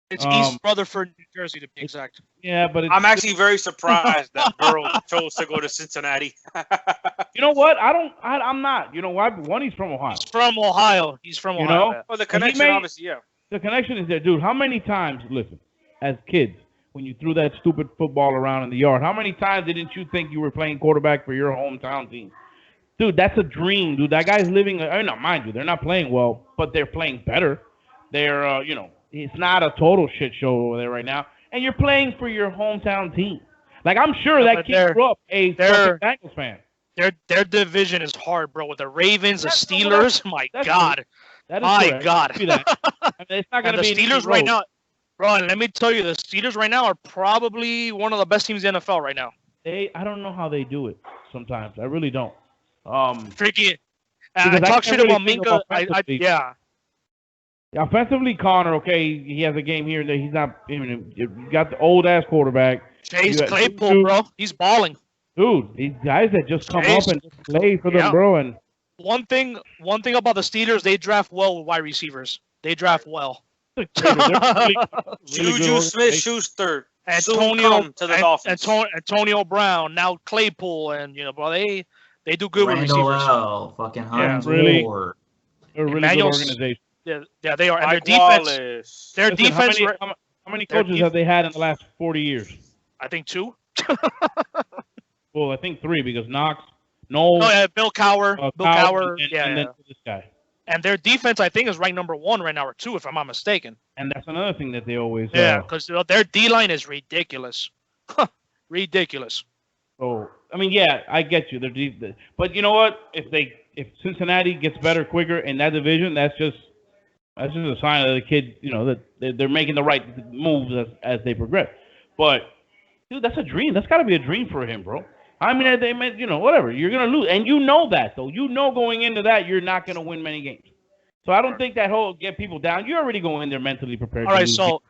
It's East Rutherford, New Jersey, to be exact. Yeah, but I'm actually very surprised that Burrow chose to go to Cincinnati. You know what? I'm not. You know why? One, he's from Ohio. He's from Ohio. Oh, the connection, obviously, yeah. The connection is there, dude. How many times, listen, as kids, when you threw that stupid football around in the yard? How many times didn't you think you were playing quarterback for your hometown team? Dude, that's a dream, dude. That guy's living. No, mind you, they're not playing well, but they're playing better. They're, it's not a total shit show over there right now. And you're playing for your hometown team. Like, I'm sure that kid grew up a fucking Bengals fan. Their division is hard, bro. With the Ravens, the Steelers. My God. My God. I mean, it's not going to be the Steelers right now. Bro, and let me tell you, the Steelers right now are probably one of the best teams in the NFL right now. I don't know how they do it sometimes. I really don't. Freaking. I talk shit about Minka. Yeah. Offensively, Connor, okay, he has a game here and there. He's not. You got the old ass quarterback. Chase Claypool, bro. He's balling. Dude, these guys that just come up and just play for them, bro. And one thing about the Steelers, they draft well with wide receivers. They draft well. Juju Smith-Schuster. Antonio to the Dolphins. Antonio Brown. Now Claypool, and bro, they do good with receivers. Fucking Hines really. Ward. They're a really good organization. Yeah, they are. And Mike their defense. Wallace. Their defense. How many coaches have they had in the last 40 years? I think 2. Well, I think 3 because Knox, Knowles. Oh yeah, Bill Cowher. And then this guy. And their defense, I think, is ranked number 1 right now, or 2, if I'm not mistaken. And that's another thing that they always. Yeah, because their D line is ridiculous. Ridiculous. Oh, I mean, yeah, I get you. But you know what? If Cincinnati gets better quicker in that division, that's just a sign of the kid. That they're making the right moves as they progress. But dude, that's a dream. That's got to be a dream for him, bro. I mean, they meant, whatever. You're gonna lose, and you know that though. Going into that, you're not gonna win many games. So I don't think that whole get people down. You already go in there mentally prepared. All right, so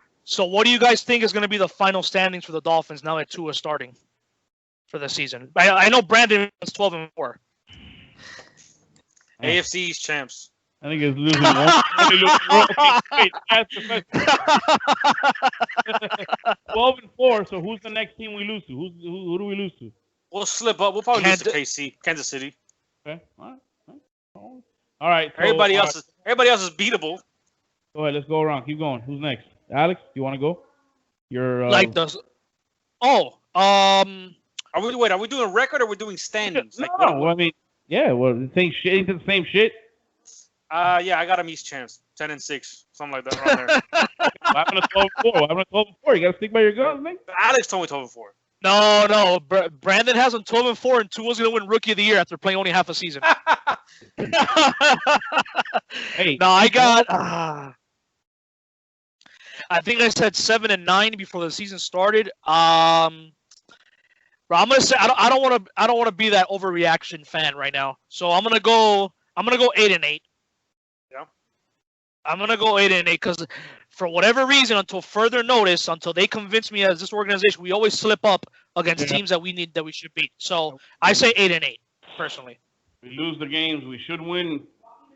what do you guys think is going to be the final standings for the Dolphins now that Tua is starting for the season? I know Brandon is 12-4. AFC East champs. I think it's losing one. Wait, 12-4. So who's the next team we lose to? Who do we lose to? We'll slip up. We'll probably lose to KC, Kansas City. Okay. All right. So, everybody else is beatable. Go ahead. Let's go around. Keep going. Who's next? Alex, you want to go? You're Are we doing a record or we're doing standings? No, I mean, yeah. Well, the same shit. Ain't it the same shit? Yeah, I got him East champs, 10-6, something like that. Around there. What happened to 12-4? What happened to 12-4? You gotta stick by your guns, man. Alex told me 12-4. No. Brandon has him 12-4, and Tua's gonna win Rookie of the Year after playing only half a season. Hey, no, I got. I think I said 7-9 before the season started. But I'm gonna say I don't want to be that overreaction fan right now. So I'm gonna go 8-8. Yeah. I'm gonna go 8-8 because for whatever reason, until further notice, until they convince me as this organization, we always slip up against teams that we should beat. So I say 8-8 personally. We lose the games we should win.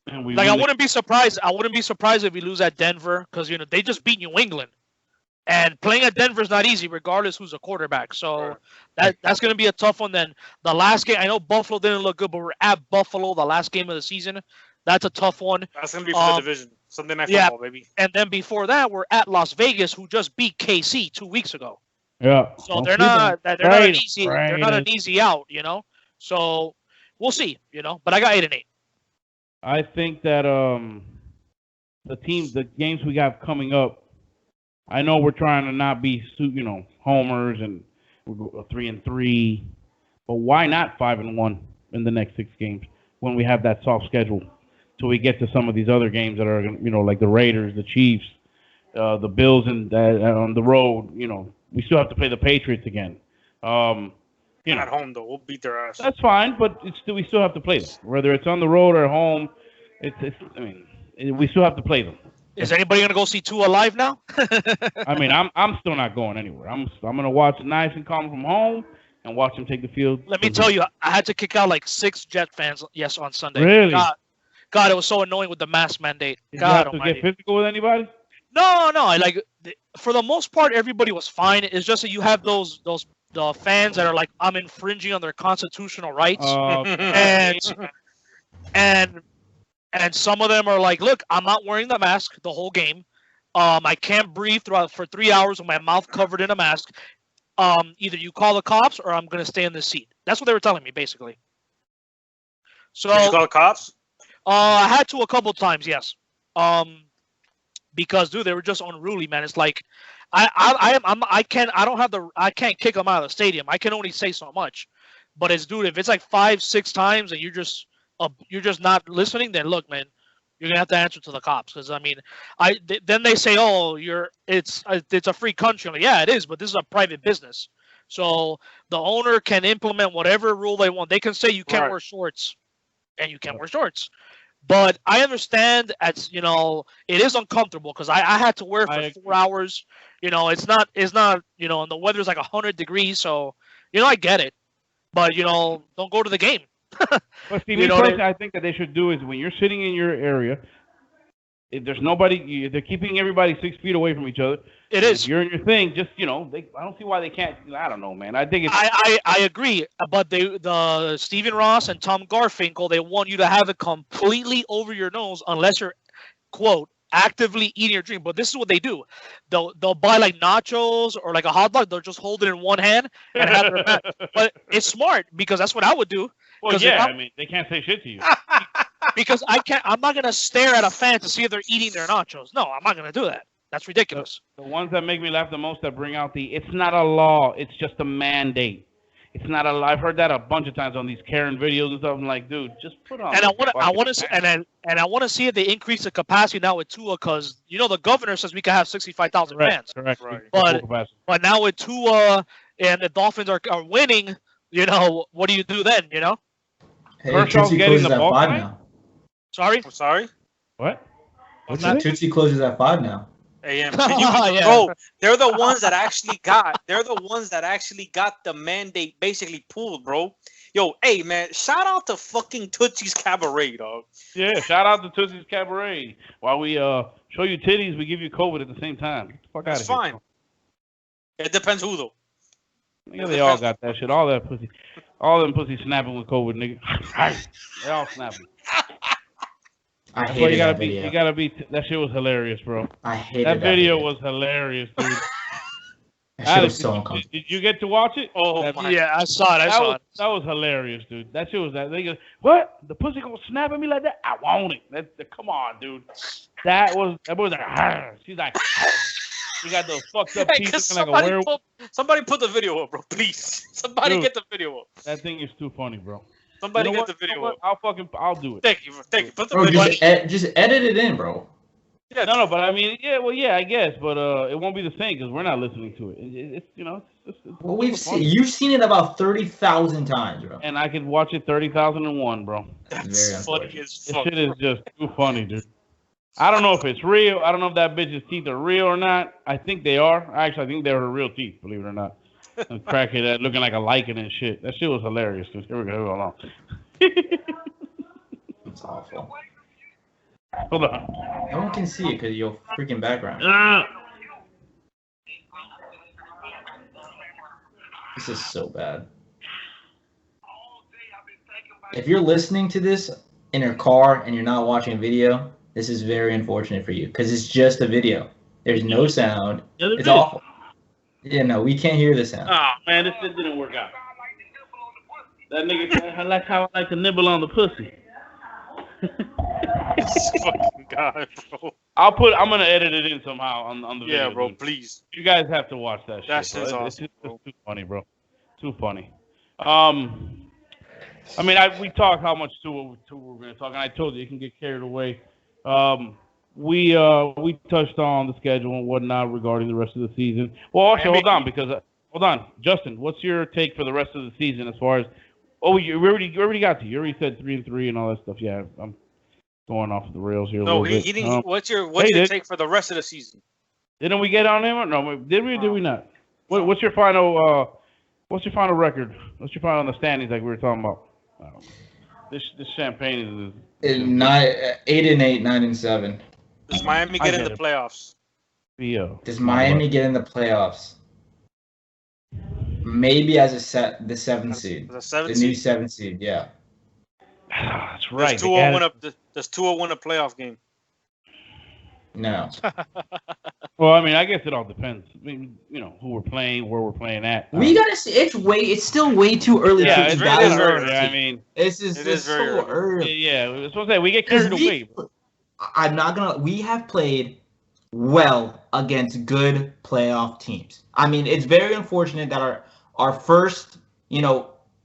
And I wouldn't be surprised. I wouldn't be surprised if we lose at Denver because they just beat New England, and playing at Denver is not easy, regardless who's a quarterback. So that's going to be a tough one. Then the last game, I know Buffalo didn't look good, but we're at Buffalo the last game of the season. That's a tough one. That's going to be for the division. Sunday Night Football, baby. And then before that, we're at Las Vegas, who just beat KC 2 weeks ago. Yeah. So they're not an easy out, So we'll see, But I got 8-8. I think that the games we got coming up, I know we're trying to not be homers and we're 3-3, but why not 5-1 in the next 6 games when we have that soft schedule, till we get to some of these other games that are like the Raiders, the Chiefs, the Bills, and on the road. We still have to play the Patriots again. At home though, we'll beat their ass. That's fine, but we still have to play them. Whether it's on the road or at home, we still have to play them. Is anybody gonna go see Tua live now? I mean, I'm still not going anywhere. I'm gonna watch it nice and calm from home and watch them take the field. Let me tell you, I had to kick out like 6 Jet fans. Yes, on Sunday. Really? God, it was so annoying with the mask mandate. Did God you have almighty. to get physical with anybody? No. For the most part, everybody was fine. It's just that you have the fans that are like, I'm infringing on their constitutional rights, and some of them are like, look, I'm not wearing the mask the whole game. I can't breathe for 3 hours with my mouth covered in a mask. Either you call the cops or I'm gonna stay in this seat. That's what they were telling me basically. So Did you call the cops? I had to a couple times, yes. Because dude, they were just unruly, man. It's like I can't kick them out of the stadium. I can only say so much. But it's dude, if it's like 5-6 times and you're just not listening, then look, man, you're gonna have to answer to the cops. Because I mean, then they say, oh, it's a free country. I'm like, yeah, it is, but this is a private business. So the owner can implement whatever rule they want. They can say you can't wear shorts, and you can't wear shorts. But I understand, it is uncomfortable because I had to wear it for 4 hours. It's not, and the weather's like 100 degrees, so I get it. But don't go to the game. But see, I think that they should do is when you're sitting in your area, if there's nobody, they're keeping everybody 6 feet away from each other. It is. If you're in your thing, just I don't see why they can't. I don't know, man. I think it's. I agree, but the Stephen Ross and Tom Garfinkel, they want you to have it completely over your nose unless you're, quote, actively eating your drink. But this is what they do. They'll buy like nachos or like a hot dog. They'll just hold it in one hand and have their back. But it's smart because that's what I would do. Well, yeah, I mean, they can't say shit to you. Because I'm not gonna stare at a fan to see if they're eating their nachos. No, I'm not gonna do that. That's ridiculous. The ones that make me laugh the most that bring out it's not a law, it's just a mandate. It's not a law. I've heard that a bunch of times on these Karen videos and stuff. I'm like, dude, just put on. And I want to see if they increase the capacity now with Tua, because the governor says we can have 65,000 fans. Correct. Right. But now with Tua and the Dolphins are winning, what do you do then? Hey, Kershaw's Tootsie getting closes the at ball 5 tonight? now. Sorry. I'm sorry. What? Tootsie closes at 5 now. AM. Yeah. Bro, they're the ones that actually got. They're the ones that actually got the mandate basically pulled, bro. Yo, hey man, shout out to fucking Tootsie's Cabaret, dog. Yeah, shout out to Tootsie's Cabaret. While we show you titties, we give you COVID at the same time. Get the fuck That's out of here. fine. Bro. It depends who though. Yeah, they all got that shit. All that pussy. All them pussy snapping with COVID, nigga. They all snapping. I hated that be, video. You gotta be. That shit was hilarious, bro. I hated that video. Was hilarious, dude. That shit was so uncomfortable. Did you get to watch it? Oh my. Yeah, I saw it. That was hilarious, dude. That shit was that. They go, what? The pussy gonna snap at me like that? I want it. Come on, dude. That was like. Arr. She's like. She got those fucked up teeth looking like a werewolf. Somebody put the video up, bro. Please. Somebody Dude, get the video up. That thing is too funny, bro. Somebody get the video up. I'll do it. Thank you. Put the Bro, video just edit it in, bro. Yeah, No, but I mean, I guess, but it won't be the same because we're not listening to it. It's Well, you've seen it about 30,000 times, bro. and I could watch it 30,001, bro. That's funny as This fuck. shit is just too funny, dude. I don't know if it's real. I don't know if that bitch's teeth are real or not. I think they are. Actually, I think they're her real teeth, believe it or not. And crackhead looking like a lichen and shit. That shit was hilarious, dude. Here we go. Hold on. It's awful. Hold on. No one can see it because of your freaking background. This is so bad. If you're listening to this in your car and you're not watching a video, this is very unfortunate for you because it's just a video. There's no sound. It's awful. Yeah, no, we can't hear the sound. Oh, man, this shit didn't work out. That nigga, I like how I like to nibble on the pussy. This fucking guy, bro. I'm gonna edit it in somehow on the video. Yeah, bro, dude. please. You guys have to watch that shit. That shit's bro. awesome, It's bro. just too funny, bro. Too funny. I mean, we talked how much Tua we're gonna talk, and I told you it can get carried away. We touched on the schedule and whatnot regarding the rest of the season. Well, also, hold on, Justin. What's your take for the rest of the season as far as? Oh, you already got to. You already said 3-3 and all that stuff. Yeah, I'm going off the rails here. No, he didn't. What's your take for the rest of the season? Didn't we get on him? Or no, did we? Or did we not? What's your final? What's your final record? What's your final on the standings like we were talking about? I don't know. This champagne is 8-8, 9-7. Does Miami get in the playoffs? Does Miami get in the playoffs? Maybe as the 7th seed. The new 7th seed, yeah. That's right. Does Tua win a playoff game? No. Well, I mean, I guess it all depends. I mean, who we're playing, where we're playing at. We gotta see. It's still way too early Yeah, to it's it's very kind of early. early. I mean, It's It is very so early. early. yeah, I was supposed to say we get Because carried away. Bro. I'm not gonna. We have played well against good playoff teams. I mean, it's very unfortunate that our first,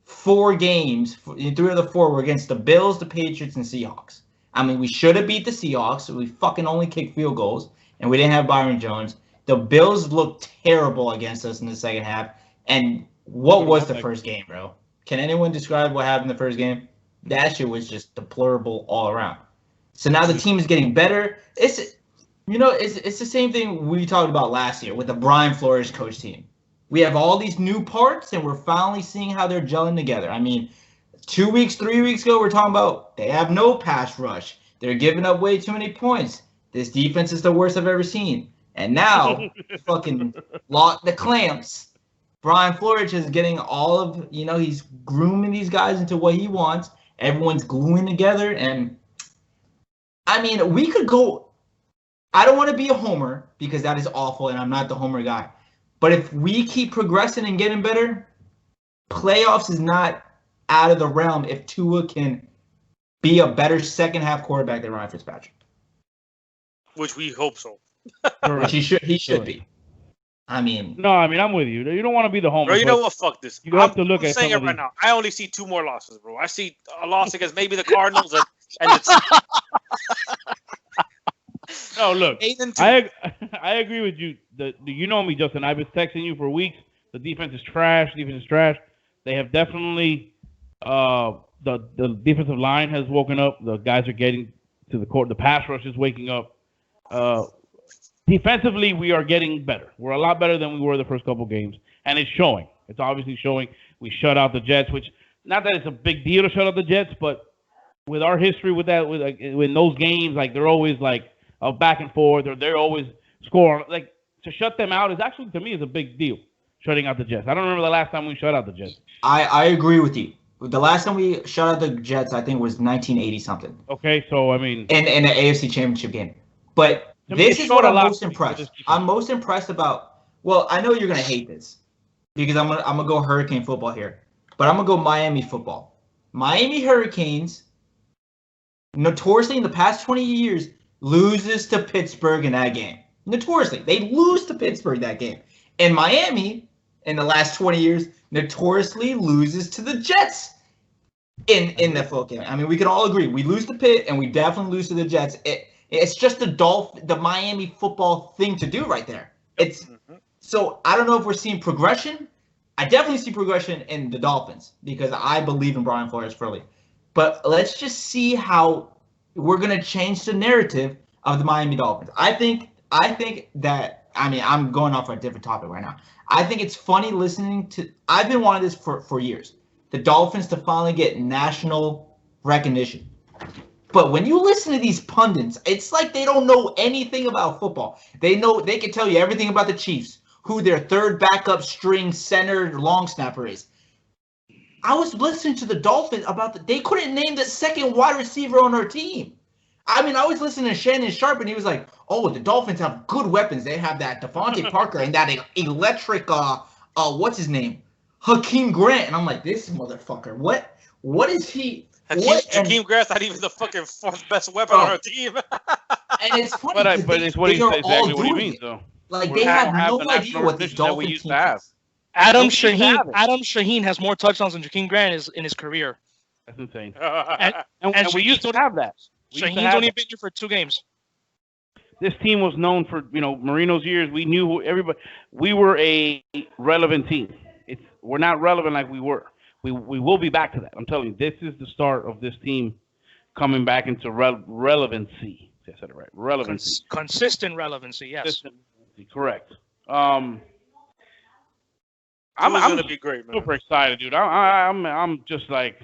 4 games, 3 of the 4 were against the Bills, the Patriots, and Seahawks. I mean, we should have beat the Seahawks. We fucking only kicked field goals, and we didn't have Byron Jones. The Bills looked terrible against us in the second half. And what was the first game, bro? Can anyone describe what happened in the first game? That shit was just deplorable all around. So now the team is getting better. It's the same thing we talked about last year with the Brian Flores coach team. We have all these new parts, and we're finally seeing how they're gelling together. I mean, 2 weeks, 3 weeks ago, we're talking about they have no pass rush. They're giving up way too many points. This defense is the worst I've ever seen. And now, fucking lock the clamps. Brian Flores is getting all of, he's grooming these guys into what he wants. Everyone's gluing together. And, I mean, we could go. I don't want to be a homer because that is awful, and I'm not the homer guy. But if we keep progressing and getting better, playoffs is not out of the realm if Tua can be a better second-half quarterback than Ryan Fitzpatrick. Which we hope so. Which he should be. I mean, I'm with you. You don't want to be the homer. Bro, you know what? Fuck this. You have to look I'm at saying some it of right now. I only see 2 more losses, bro. I see a loss against maybe the Cardinals and it's No, look, 8-2. I agree with you. You know me, Justin. I've been texting you for weeks. The defense is trash. They have definitely the defensive line has woken up. The guys are getting to the court. The pass rush is waking up. Defensively, we are getting better. We're a lot better than we were the first couple games, and it's showing. It's obviously showing. We shut out the Jets, which not that it's a big deal to shut out the Jets, but with our history with that, in those games, like they're always like a back and forth, or they're always scoring. Like to shut them out is actually to me is a big deal. Shutting out the Jets. I don't remember the last time we shut out the Jets. I agree with you. The last time we shut out the Jets, I think, was 1980 something. Okay, so I mean, in the AFC Championship game. But this is what I'm most impressed. I'm most impressed about. Well, I know you're gonna hate this because I'm gonna go Hurricane football here, but I'm gonna go Miami football. Miami Hurricanes, notoriously in the past 20 years, loses to Pittsburgh in that game. Notoriously, they lose to Pittsburgh that game. And Miami, in the last 20 years, notoriously loses to the Jets in the full game. I mean, we can all agree we lose to Pitt and we definitely lose to the Jets. It's just the Miami football thing to do right there. So I don't know if we're seeing progression. I definitely see progression in the Dolphins because I believe in Brian Flores fully. But let's just see how we're gonna change the narrative of the Miami Dolphins. I think that. I mean, I'm going off a different topic right now. I think it's funny listening to. I've been wanting this for years. The Dolphins to finally get national recognition. But when you listen to these pundits, it's like they don't know anything about football. They can tell you everything about the Chiefs, who their third backup string center long snapper is. I was listening to the Dolphins about they couldn't name the second wide receiver on our team. I mean, I was listening to Shannon Sharp, and he was like, "Oh, the Dolphins have good weapons. They have that Devontae Parker and that electric, what's his name, Hakeem Grant." And I'm like, "This motherfucker, what is he?" Hakeem Grant's not even the fucking 4th best weapon on our team. And it's funny, but it's what he said exactly what he means, though. Like they have no idea what this Dolphins team is. Adam Shaheen has more touchdowns than Jakeem Grant in his career. That's insane. And we used to have that. Shaheen's only been here for 2 games. This team was known for, Marino's years. We knew who everybody. We were a relevant team. We're not relevant like we were. We will be back to that. I'm telling you, this is the start of this team coming back into relevancy. I said it right. Relevancy. Consistent relevancy, yes. Consistent, correct. I'm gonna be great, man. Super excited, dude. I'm just like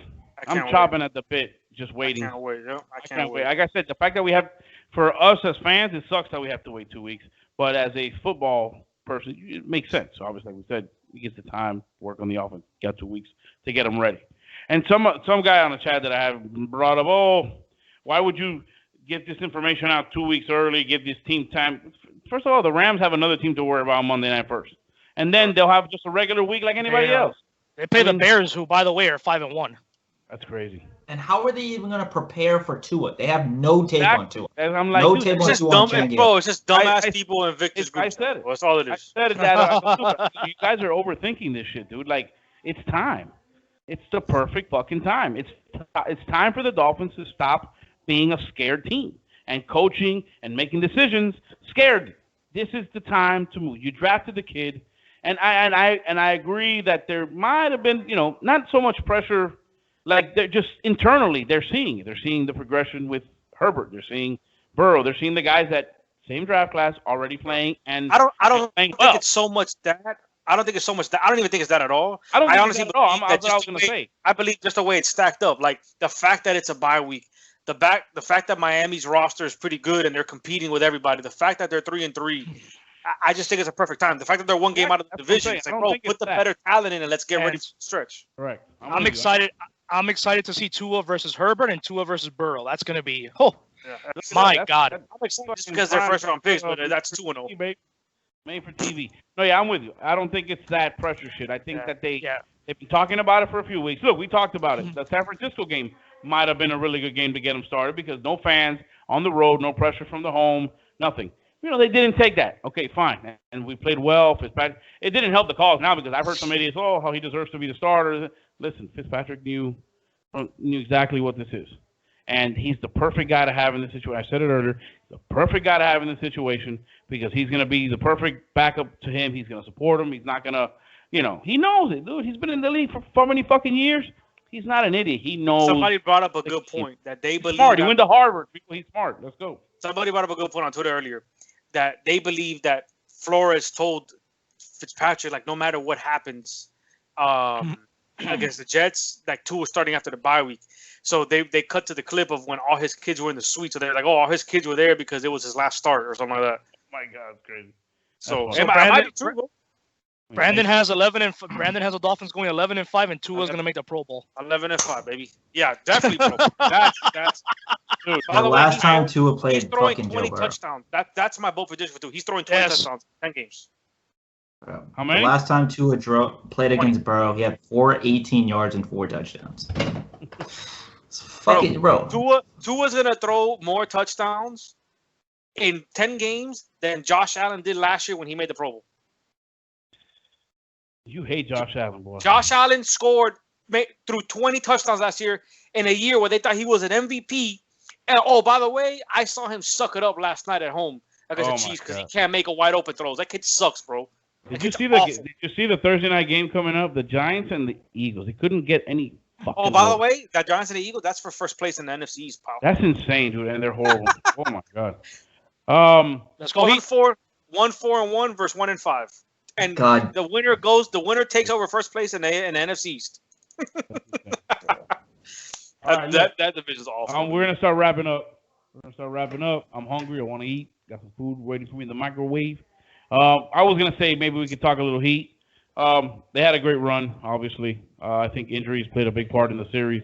I'm chopping at the bit. Just waiting. I can't wait. Yeah, I can't wait. Like I said, the fact that we have, for us as fans, it sucks that we have to wait 2 weeks. But as a football person, it makes sense. So obviously, like we said, we get the time, work on the offense, got 2 weeks to get them ready. And some guy on the chat that I have brought up, why would you get this information out 2 weeks early, give this team time. First of all, the Rams have another team to worry about on Monday night first, and then they'll have just a regular week like anybody else. They play the Bears, who, by the way, are 5-1. That's crazy. And how are they even going to prepare for Tua? They have no tape on Tua. I'm like, no dude, tape on It's Tua. just dumb, bro. It's just dumbass people in Victor's group. I said it. That's all it is. I said it. That you guys are overthinking this shit, dude. Like, it's time. It's the perfect fucking time. It's time for the Dolphins to stop being a scared team and coaching and making decisions scared. This is the time to move. You drafted the kid, and I agree that there might have been, not so much pressure. Like, they're just internally, they're seeing it. They're seeing the progression with Herbert. They're seeing Burrow. They're seeing the guys that same draft class already playing. And I don't think it's so much that. I don't think it's so much that. I don't even think it's that at all. I honestly believe that just the way, I believe just the way it's stacked up. Like, the fact that it's a bye week, the fact that Miami's roster is pretty good and they're competing with everybody, the fact that they're 3-3, I just think it's a perfect time. The fact that they're one game out of the division, it's like, bro, put the better talent in and let's get ready for the stretch. Correct. I'm excited. I'm excited to see Tua versus Herbert and Tua versus Burrow. That's going to be, my God. I'm excited just because they're first-round picks, but that's 2-0. Made for TV. No, yeah, I'm with you. I don't think it's that pressure shit. I think that they've been talking about it for a few weeks. Look, we talked about it. The San Francisco game might have been a really good game to get them started because no fans on the road, no pressure from the home, nothing. They didn't take that. Okay, fine. And we played well. Fitzpatrick. It didn't help the cause now because I've heard some idiots, how he deserves to be the starter. Listen, Fitzpatrick knew exactly what this is. And he's the perfect guy to have in this situation. I said it earlier. The perfect guy to have in this situation because he's going to be the perfect backup to him. He's going to support him. He's not going to, he knows it, dude. He's been in the league for so many fucking years. He's not an idiot. He knows. Somebody brought up a good point that they believe. Smart. He went to Harvard. He's smart. Let's go. Somebody brought up a good point on Twitter earlier that they believe that Flores told Fitzpatrick, like, no matter what happens against the Jets, like, Tua was starting after the bye week. So they cut to the clip of when all his kids were in the suite. So they're like, all his kids were there because it was his last start or something like that. My God, it's crazy. So Brandon has 11 and Brandon has the Dolphins going 11-5, and Tua's gonna make the Pro Bowl. 11-5, baby. Yeah, definitely Pro Bowl. That's dude. The last time Tua played fucking 20 touchdowns. That's my bold prediction for Tua. He's throwing 20 touchdowns in 10 games. How many? The last time Tua played against Burrow, he had 18 yards and 4 touchdowns. Bro. Tua's gonna throw more touchdowns in 10 games than Josh Allen did last year when he made the Pro Bowl. You hate Josh Allen, boy. Josh Allen threw 20 touchdowns last year in a year where they thought he was an MVP. And by the way, I saw him suck it up last night at home against the Chiefs because he can't make a wide open throws. That kid sucks, bro. Did you see the Thursday night game coming up? The Giants and the Eagles. He couldn't get any. By the way, that Giants and the Eagles, that's for first place in the NFC East, pal. That's insane, dude, and they're horrible. Oh my God. Let's go. 1-4-1 versus 1-5, and God. The winner takes over first place in the NFC East. That division's awful. We're gonna start wrapping up. I'm hungry. I want to eat. Got some food waiting for me in the microwave. I was gonna say maybe we could talk a little Heat. They had a great run, obviously. I think injuries played a big part in the series.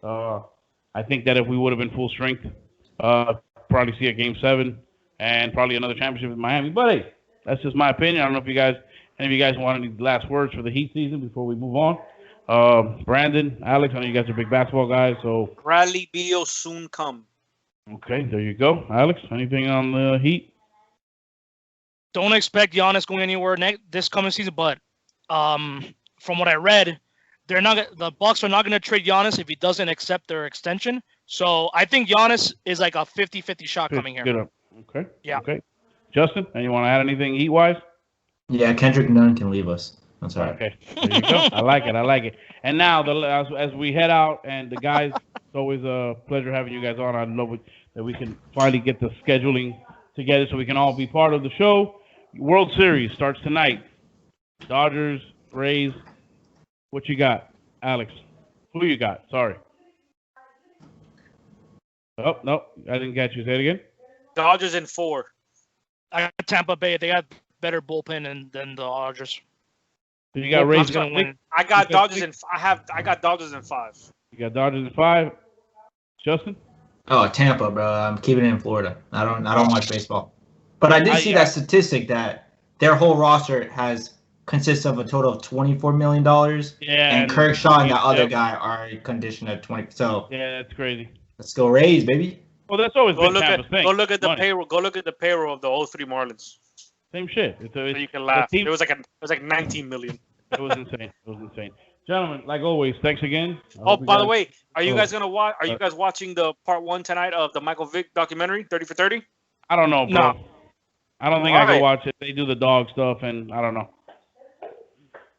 I think that if we would have been full strength, probably see a Game 7 and probably another championship with Miami. But hey, that's just my opinion. I don't know if any of you guys want any last words for the Heat season before we move on. Brandon, Alex, I know you guys are big basketball guys, so Bradley Beal soon come. Okay, there you go. Alex, anything on the Heat? Don't expect Giannis going anywhere this coming season, but from what I read, the Bucks are not going to trade Giannis if he doesn't accept their extension. So I think Giannis is like a 50-50 shot coming here. Good. Okay. Yeah. Okay. Justin, and you want to add anything Heat-wise? Yeah, Kendrick Nunn can leave us. That's all right. Okay. There you go. I like it. And now, as we head out, and the guys, it's always a pleasure having you guys on. I love it that we can finally get the scheduling together so we can all be part of the show. World Series starts tonight. Dodgers, Rays. What you got, Alex? Who you got? Sorry. Oh, no. I didn't catch you. Say it again. Dodgers in 4. I got Tampa Bay. They got better bullpen than the Dodgers. So you got Rays going to win. I got Dodgers in 5. You got Dodgers in 5. Justin? Oh, Tampa, bro. I'm keeping it in Florida. I don't watch baseball. But I did see that statistic that their whole roster consists of a total of $24 million, and Kershaw and that other guy are conditioned at 20. So yeah, that's crazy. Let's go Rays, baby. Well, that's always been Tampa's thing. Go look at the payroll. Go look at the payroll of the 03 Marlins. Same shit. So you can laugh. It was like 19 million. It was insane. Gentlemen, like always, thanks again. Oh, by the way, are you guys gonna watch? Are you guys watching the part 1 tonight of the Michael Vick documentary, 30 for 30? I don't know, bro. No. I don't think I can watch it. They do the dog stuff, and I don't know.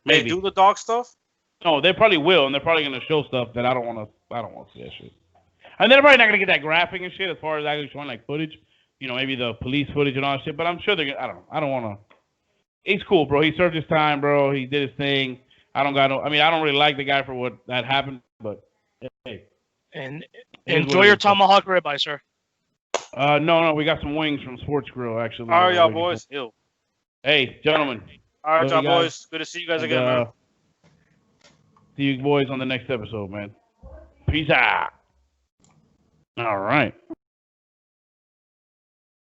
Maybe. They do the dog stuff? No, they probably will, and they're probably gonna show stuff that I don't want to see that shit. And they're probably not gonna get that graphic and shit as far as actually showing like footage. You know, maybe the police footage and all that shit. But I'm sure they're. I don't want to. He's cool, bro. He served his time, bro. He did his thing. I don't really like the guy for what that happened, but hey. And enjoy your tomahawk ribeye, sir. No, we got some wings from Sports Grill, actually. All right, y'all boys. Ew. Hey, gentlemen. All right, y'all boys. Good to see you guys again, man. See you boys on the next episode, man. Peace out. All right.